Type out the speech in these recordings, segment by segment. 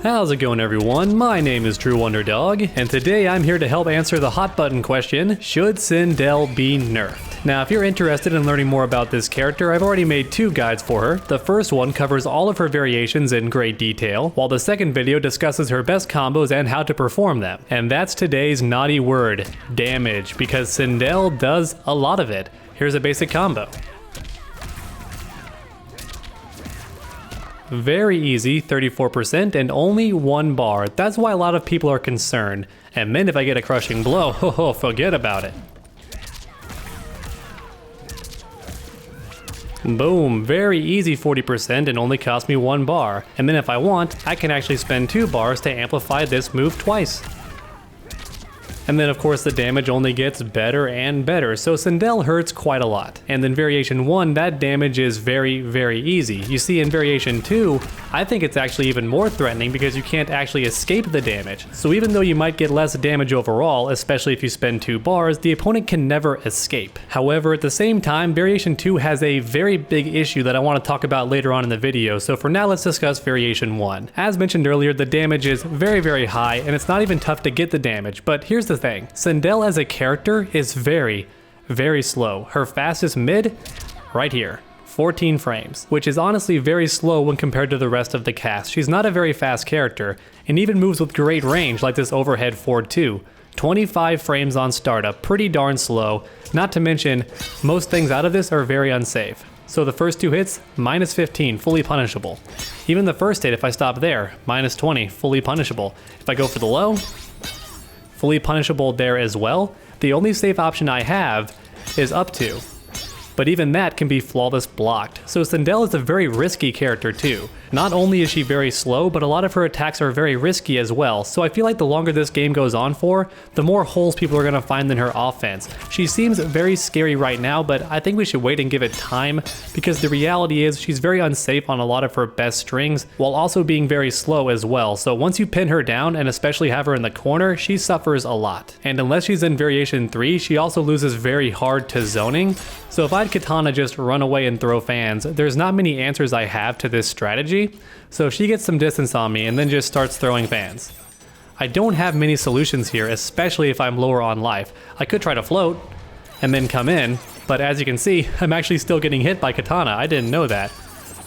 How's it going, everyone? My name is True Wonder Dog, and today I'm here to help answer the hot button question, should Sindel be nerfed? Now, if you're interested in learning more about this character, I've already made two guides for her. The first one covers all of her variations in great detail, while the second video discusses her best combos and how to perform them. And that's today's naughty word, damage, because Sindel does a lot of it. Here's a basic combo. Very easy, 34% and only 1 bar. That's why a lot of people are concerned. And then if I get a crushing blow, forget about it. Boom, very easy 40% and only cost me 1 bar. And then if I want, I can actually spend 2 bars to amplify this move twice. And then of course the damage only gets better and better, so Sindel hurts quite a lot. And in variation 1, that damage is very easy. You see, in variation 2, I think it's actually even more threatening because you can't actually escape the damage. So even though you might get less damage overall, especially if you spend 2 bars, the opponent can never escape. However, at the same time, variation 2 has a very big issue that I want to talk about later on in the video, so for now let's discuss variation 1. As mentioned earlier, the damage is very high, and it's not even tough to get the damage, but here's the thing. Sindel as a character is very slow. Her fastest mid, right here, 14 frames, which is honestly very slow when compared to the rest of the cast. She's not a very fast character, and even moves with great range like this overhead forward 2. 25 frames on startup, pretty darn slow, not to mention most things out of this are very unsafe. So the first 2 hits, minus 15, fully punishable. Even the first hit, if I stop there, minus 20, fully punishable. If I go for the low, fully punishable there as well. The only safe option I have is up to, but even that can be flawless blocked. So Sindel is a very risky character too. Not only is she very slow, but a lot of her attacks are very risky as well. So I feel like the longer this game goes on for, the more holes people are going to find in her offense. She seems very scary right now, but I think we should wait and give it time, because the reality is she's very unsafe on a lot of her best strings, while also being very slow as well. So once you pin her down, and especially have her in the corner, she suffers a lot. And unless she's in variation 3, she also loses very hard to zoning. So if I had Katana just run away and throw fans, there's not many answers I have to this strategy. So if she gets some distance on me and then just starts throwing fans, I don't have many solutions here, especially if I'm lower on life. I could try to float and then come in, but as you can see, I'm actually still getting hit by Katana. I didn't know that.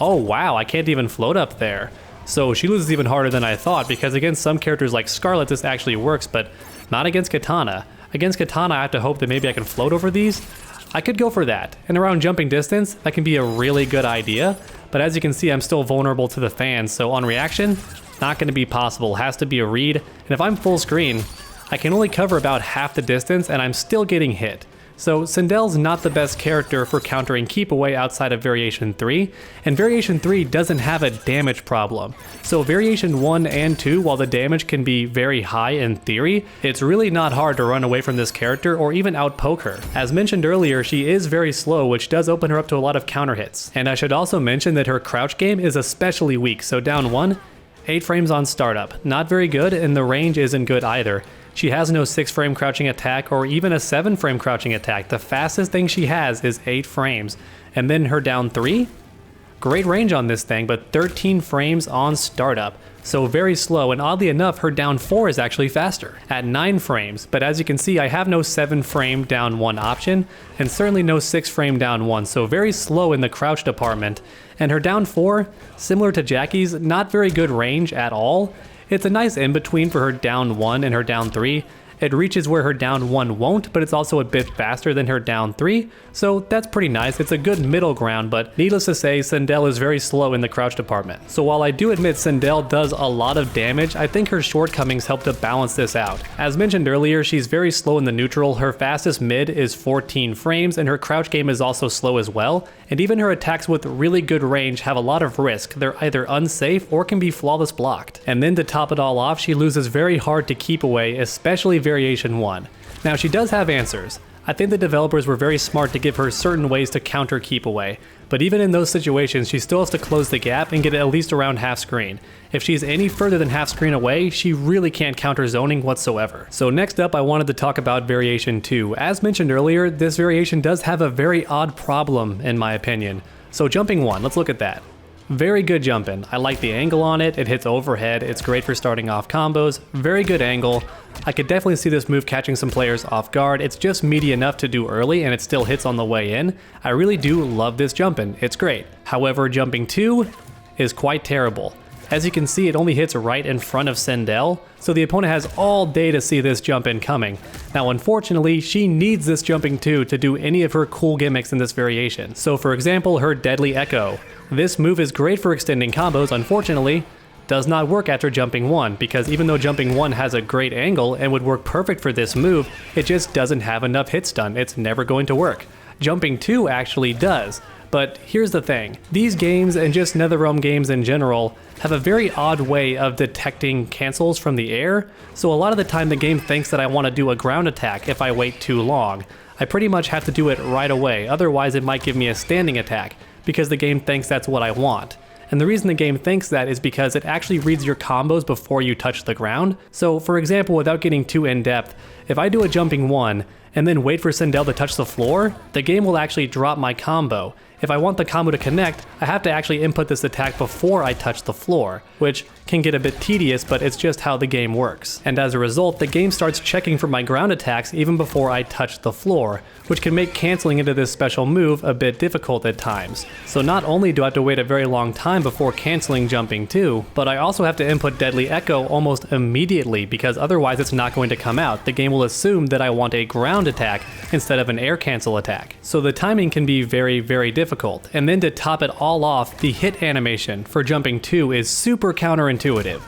Oh wow, I can't even float up there. So she loses even harder than I thought, because against some characters like Scarlet this actually works, but not against Katana. Against Katana I have to hope that maybe I can float over these. I could go for that, and around jumping distance, that can be a really good idea, but as you can see, I'm still vulnerable to the fans, so on reaction, not going to be possible, has to be a read, and if I'm full screen, I can only cover about half the distance, and I'm still getting hit. So Sindel's not the best character for countering keep away outside of variation 3, and variation 3 doesn't have a damage problem. So variation 1 and 2, while the damage can be very high in theory, it's really not hard to run away from this character or even outpoke her. As mentioned earlier, she is very slow, which does open her up to a lot of counter hits. And I should also mention that her crouch game is especially weak, so down 1, 8 frames on startup, not very good, and the range isn't good either. She has no 6-frame crouching attack or even a 7-frame crouching attack. The fastest thing she has is 8 frames. And then her down 3? Great range on this thing, but 13 frames on startup. So very slow, and oddly enough, her down 4 is actually faster, at 9 frames. But as you can see, I have no 7-frame down 1 option, and certainly no 6-frame down 1, so very slow in the crouch department. And her down 4, similar to Jackie's, not very good range at all. It's a nice in-between for her down 1 and her down 3. It reaches where her down 1 won't, but it's also a bit faster than her down 3, so that's pretty nice. It's a good middle ground, but needless to say, Sindel is very slow in the crouch department. So while I do admit Sindel does a lot of damage, I think her shortcomings help to balance this out. As mentioned earlier, she's very slow in the neutral, her fastest mid is 14 frames, and her crouch game is also slow as well, and even her attacks with really good range have a lot of risk. They're either unsafe or can be flawless blocked. And then to top it all off, she loses very hard to keep away, especially variation 1. Now she does have answers. I think the developers were very smart to give her certain ways to counter keep away, but even in those situations she still has to close the gap and get at least around half screen. If she's any further than half screen away, she really can't counter zoning whatsoever. So next up I wanted to talk about variation 2. As mentioned earlier, this variation does have a very odd problem in my opinion. So jumping 1, let's look at that. Very good jumping. I like the angle on it. It hits overhead. It's great for starting off combos. Very good angle. I could definitely see this move catching some players off guard. It's just meaty enough to do early and it still hits on the way in. I really do love this jumping. It's great. However, jumping 2 is quite terrible. As you can see, it only hits right in front of Sindel, so the opponent has all day to see this jump in coming. Now unfortunately, she needs this jumping 2 to do any of her cool gimmicks in this variation. So for example, her Deadly Echo. This move is great for extending combos, unfortunately, does not work after jumping 1, because even though jumping 1 has a great angle and would work perfect for this move, it just doesn't have enough hit stun. It's never going to work. Jumping 2 actually does. But here's the thing, these games and just NetherRealm games in general have a very odd way of detecting cancels from the air, so a lot of the time the game thinks that I want to do a ground attack if I wait too long. I pretty much have to do it right away, otherwise it might give me a standing attack, because the game thinks that's what I want. And the reason the game thinks that is because it actually reads your combos before you touch the ground. So for example, without getting too in depth, if I do a jumping 1 and then wait for Sindel to touch the floor, the game will actually drop my combo. If I want the combo to connect, I have to actually input this attack before I touch the floor, which can get a bit tedious, but it's just how the game works. And as a result, the game starts checking for my ground attacks even before I touch the floor, which can make canceling into this special move a bit difficult at times. So not only do I have to wait a very long time before canceling jumping 2, but I also have to input Deadly Echo almost immediately, because otherwise it's not going to come out. The game will assume that I want a ground attack instead of an air cancel attack. So the timing can be very, very difficult. And then to top it all off, the hit animation for jumping 2 is super counterintuitive.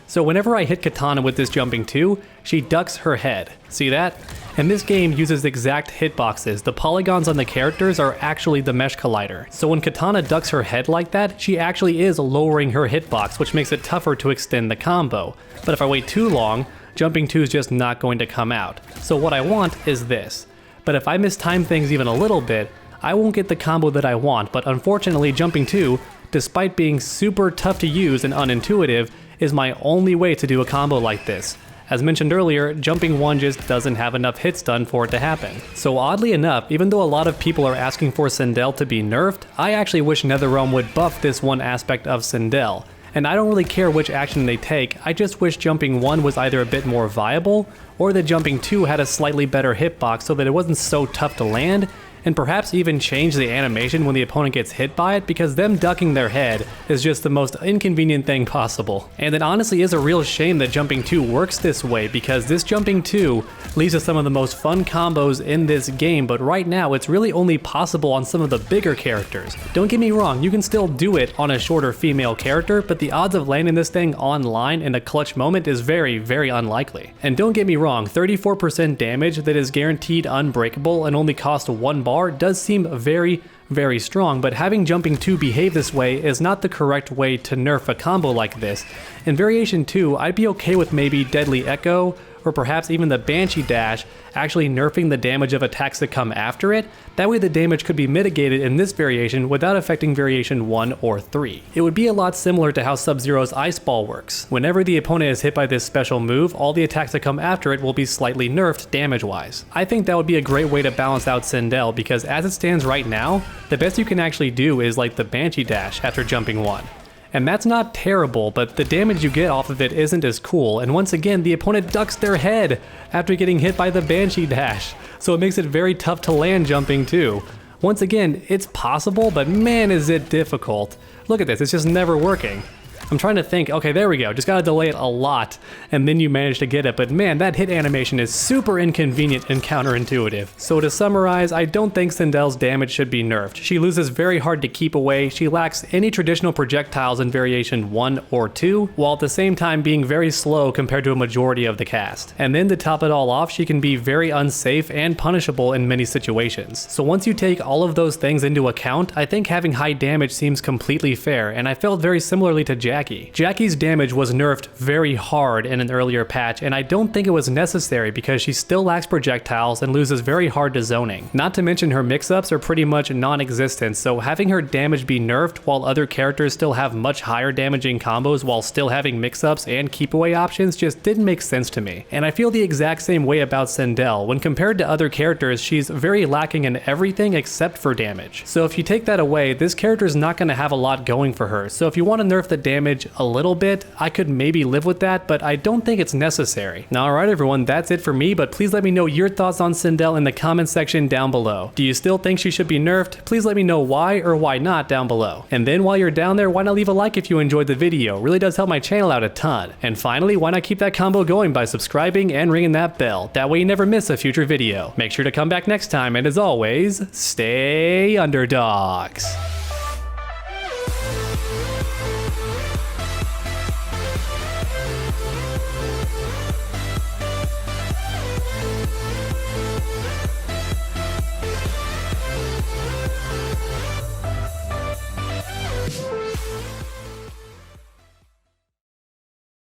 So whenever I hit Katana with this jumping 2, she ducks her head. See that? And this game uses exact hitboxes. The polygons on the characters are actually the mesh collider. So when Katana ducks her head like that, she actually is lowering her hitbox, which makes it tougher to extend the combo. But if I wait too long, jumping 2 is just not going to come out. So what I want is this. But if I mistime things even a little bit, I won't get the combo that I want, but unfortunately jumping 2, despite being super tough to use and unintuitive, is my only way to do a combo like this. As mentioned earlier, jumping 1 just doesn't have enough hit stun for it to happen. So oddly enough, even though a lot of people are asking for Sindel to be nerfed, I actually wish NetherRealm would buff this one aspect of Sindel. And I don't really care which action they take, I just wish jumping 1 was either a bit more viable, or that jumping 2 had a slightly better hitbox so that it wasn't so tough to land, and perhaps even change the animation when the opponent gets hit by it, because them ducking their head is just the most inconvenient thing possible. And it honestly is a real shame that jumping 2 works this way, because this jumping 2 leads to some of the most fun combos in this game, but right now it's really only possible on some of the bigger characters. Don't get me wrong, you can still do it on a shorter female character, but the odds of landing this thing online in a clutch moment is very, very unlikely. And don't get me wrong, 34% damage that is guaranteed unbreakable and only costs 1 bar does seem very, very strong, but having jumping 2 behave this way is not the correct way to nerf a combo like this. In variation 2, I'd be okay with maybe Deadly Echo, or perhaps even the Banshee Dash, actually nerfing the damage of attacks that come after it. That way the damage could be mitigated in this variation without affecting variation 1 or 3. It would be a lot similar to how Sub-Zero's Ice Ball works. Whenever the opponent is hit by this special move, all the attacks that come after it will be slightly nerfed damage-wise. I think that would be a great way to balance out Sindel, because as it stands right now, the best you can actually do is like the Banshee Dash after jumping 1. And that's not terrible, but the damage you get off of it isn't as cool, and once again the opponent ducks their head after getting hit by the Banshee Dash, so it makes it very tough to land jumping 2. Once again, it's possible, but man is it difficult. Look at this, it's just never working. I'm trying to think, okay, there we go, just gotta delay it a lot, and then you manage to get it, but man, that hit animation is super inconvenient and counterintuitive. So to summarize, I don't think Sindel's damage should be nerfed. She loses very hard to keep away, she lacks any traditional projectiles in variation 1 or 2, while at the same time being very slow compared to a majority of the cast. And then to top it all off, she can be very unsafe and punishable in many situations. So once you take all of those things into account, I think having high damage seems completely fair, and I felt very similarly to Jack Jackie. Jackie's damage was nerfed very hard in an earlier patch, and I don't think it was necessary because she still lacks projectiles and loses very hard to zoning. Not to mention her mix-ups are pretty much non-existent, so having her damage be nerfed while other characters still have much higher damaging combos while still having mix-ups and keep away options just didn't make sense to me. And I feel the exact same way about Sindel. When compared to other characters, she's very lacking in everything except for damage. So if you take that away, this character is not going to have a lot going for her. So if you want to nerf the damage a little bit, I could maybe live with that, but I don't think it's necessary. Now, alright everyone, that's it for me, but please let me know your thoughts on Sindel in the comment section down below. Do you still think she should be nerfed? Please let me know why or why not down below. And then while you're down there, why not leave a like if you enjoyed the video? It really does help my channel out a ton. And finally, why not keep that combo going by subscribing and ringing that bell? That way you never miss a future video. Make sure to come back next time, and as always, stay underdogs.